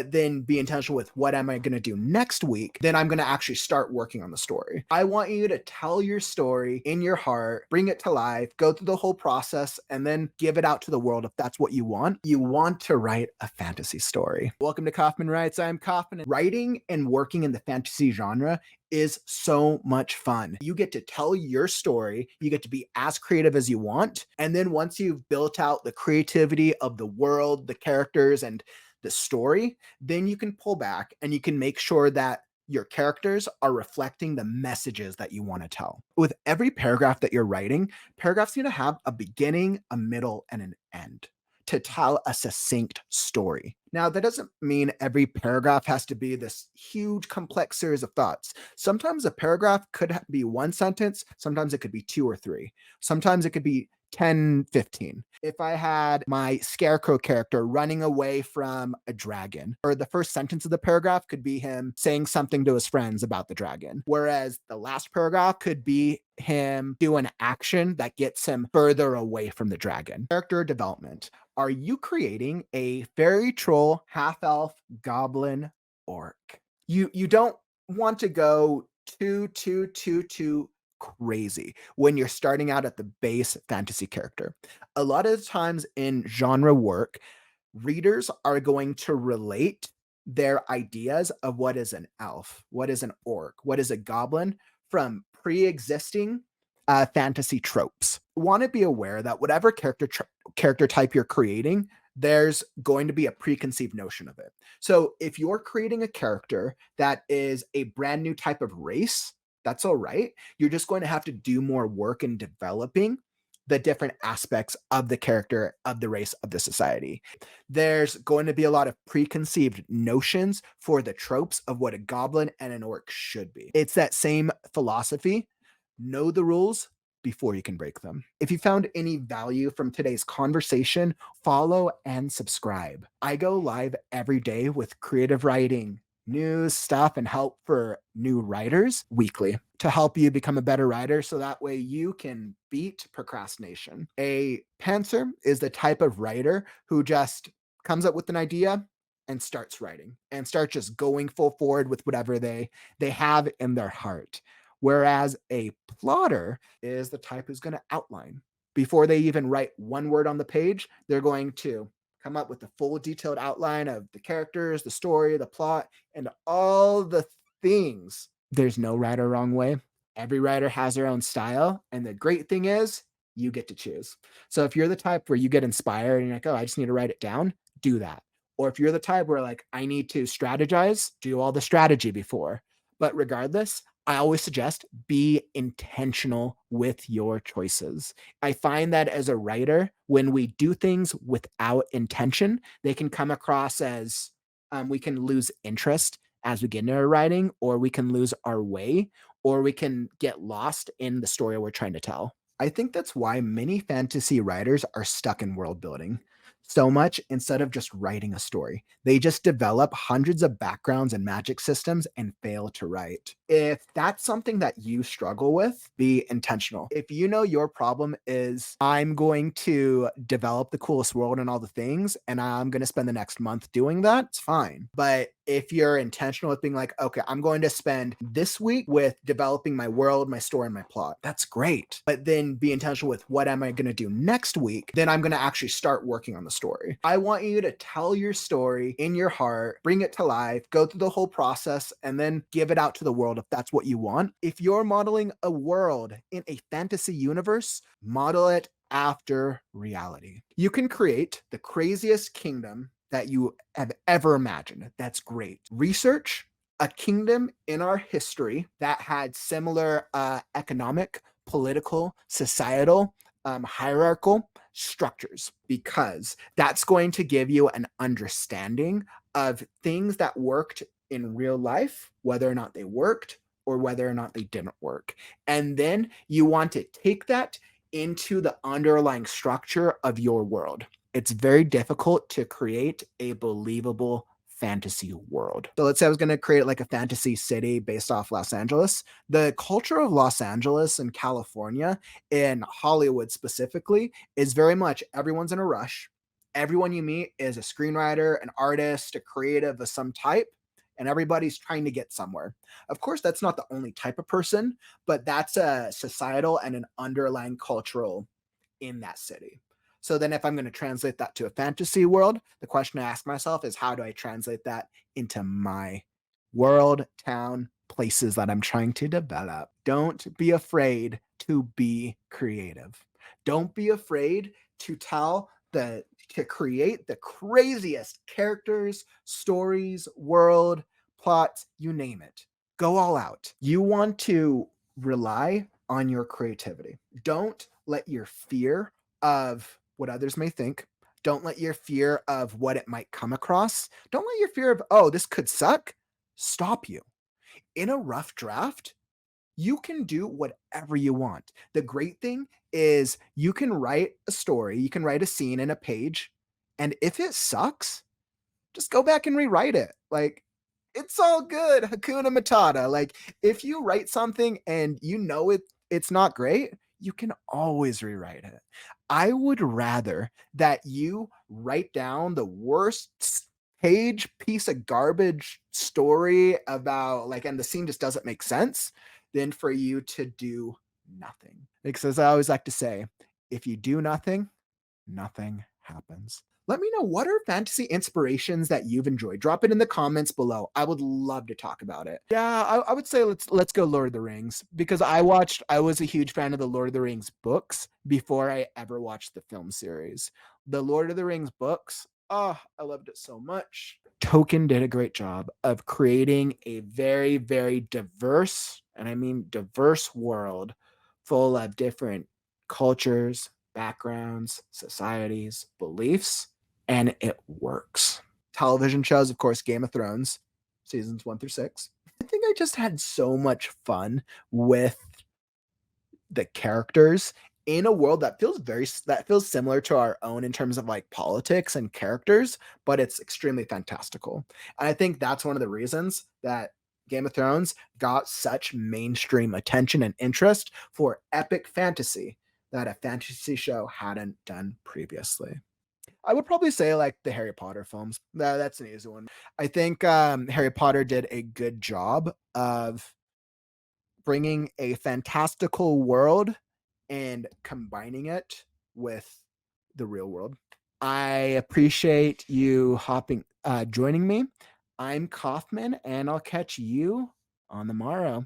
but then be intentional with what am I going to do next week, then I'm going to actually start working on the story. I want you to tell your story in your heart, bring it to life, go through the whole process, and then give it out to the world if that's what you want. You want to write a fantasy story. Welcome to Kaufman Writes. I'm Kaufman. Writing and working in the fantasy genre is so much fun. You get to tell your story, you get to be as creative as you want, and then once you've built out the creativity of the world, the characters, and the story, then you can pull back and you can make sure that your characters are reflecting the messages that you want to tell. With every paragraph that you're writing, paragraphs need to have a beginning, a middle, and an end to tell a succinct story. Now, that doesn't mean every paragraph has to be this huge, complex series of thoughts. Sometimes a paragraph could be one sentence, sometimes it could be two or three, sometimes it could be 10, 15. If I had my scarecrow character running away from a dragon, or the first sentence of the paragraph could be him saying something to his friends about the dragon, whereas the last paragraph could be him do an action that gets him further away from the dragon. Character development. Are you creating a fairy troll, half elf, goblin, orc? You don't want to go too crazy when you're starting out at the base fantasy character. A lot of times in genre work, readers are going to relate their ideas of what is an elf, what is an orc, what is a goblin from pre-existing fantasy tropes. Want to be aware that whatever character type you're creating, there's going to be a preconceived notion of it. So if you're creating a character that is a brand new type of race, that's all right. You're just going to have to do more work in developing the different aspects of the character, of the race, of the society. There's going to be a lot of preconceived notions for the tropes of what a goblin and an orc should be. It's that same philosophy. Know the rules before you can break them. If you found any value from today's conversation, follow and subscribe. I go live every day with creative writing, news, stuff, and help for new writers weekly to help you become a better writer so that way you can beat procrastination. A pantser is the type of writer who just comes up with an idea and starts writing and starts just going full forward with whatever they have in their heart. Whereas a plotter is the type who's going to outline. Before they even write one word on the page, they're going to come up with the full detailed outline of the characters, the story, the plot, and all the things. There's no right or wrong way. Every writer has their own style. And the great thing is you get to choose. So if you're the type where you get inspired and you're like, oh, I just need to write it down, do that. Or if you're the type where like, I need to strategize, do all the strategy before. But regardless, I always suggest be intentional with your choices. I find that as a writer, when we do things without intention, they can come across as we can lose interest as we get into our writing, or we can lose our way, or we can get lost in the story we're trying to tell. I think that's why many fantasy writers are stuck in world building so much instead of just writing a story. They just develop hundreds of backgrounds and magic systems and fail to write. If that's something that you struggle with, be intentional. If you know your problem is, I'm going to develop the coolest world and all the things, and I'm going to spend the next month doing that, it's fine. But if you're intentional with being like, okay, I'm going to spend this week with developing my world, my story, and my plot, that's great. But then be intentional with what am I going to do next week, then I'm going to actually start working on the story. I want you to tell your story in your heart, bring it to life, go through the whole process, and then give it out to the world if that's what you want. If you're modeling a world in a fantasy universe, model it after reality. You can create the craziest kingdom that you have ever imagined. That's great. Research a kingdom in our history that had similar economic, political, societal, hierarchical structures, because that's going to give you an understanding of things that worked in real life, whether or not they worked or whether or not they didn't work. And then you want to take that into the underlying structure of your world. It's very difficult to create a believable fantasy world. So let's say I was going to create like a fantasy city based off Los Angeles. The culture of Los Angeles and California, in Hollywood specifically, is very much everyone's in a rush. Everyone you meet is a screenwriter, an artist, a creative of some type, and everybody's trying to get somewhere. Of course, that's not the only type of person, but that's a societal and an underlying cultural in that city. So then, if I'm going to translate that to a fantasy world, the question I ask myself is how do I translate that into my world, town, places that I'm trying to develop? Don't be afraid to be creative. Don't be afraid to to create the craziest characters, stories, world, plots, you name it. Go all out. You want to rely on your creativity. Don't let your fear of what others may think, don't let your fear of what it might come across, don't let your fear of, oh, this could suck, stop you. In a rough draft, you can do whatever you want. The great thing is you can write a story, you can write a scene in a page, and if it sucks, just go back and rewrite it. Like, it's all good. Hakuna Matata. Like, if you write something and you know it's not great, you can always rewrite it. I would rather that you write down the worst page piece of garbage story about like, and the scene just doesn't make sense, than for you to do nothing. Because as I always like to say, if you do nothing, nothing happens. Let me know, what are fantasy inspirations that you've enjoyed? Drop it in the comments below. I would love to talk about it. Yeah, I would say let's go Lord of the Rings, because I was a huge fan of the Lord of the Rings books before I ever watched the film series. The Lord of the Rings books, oh, I loved it so much. Tolkien did a great job of creating a very, very diverse, and I mean diverse world full of different cultures, backgrounds, societies, beliefs, and it works. Television shows, of course, Game of Thrones, seasons 1 through 6. I think I just had so much fun with the characters in a world that feels similar to our own in terms of like politics and characters, but it's extremely fantastical. And I think that's one of the reasons that Game of Thrones got such mainstream attention and interest for epic fantasy that a fantasy show hadn't done previously. I would probably say like the Harry Potter films. That's an easy one. I think Harry Potter did a good job of bringing a fantastical world and combining it with the real world. I appreciate you joining me. I'm Kaufman, and I'll catch you on the morrow.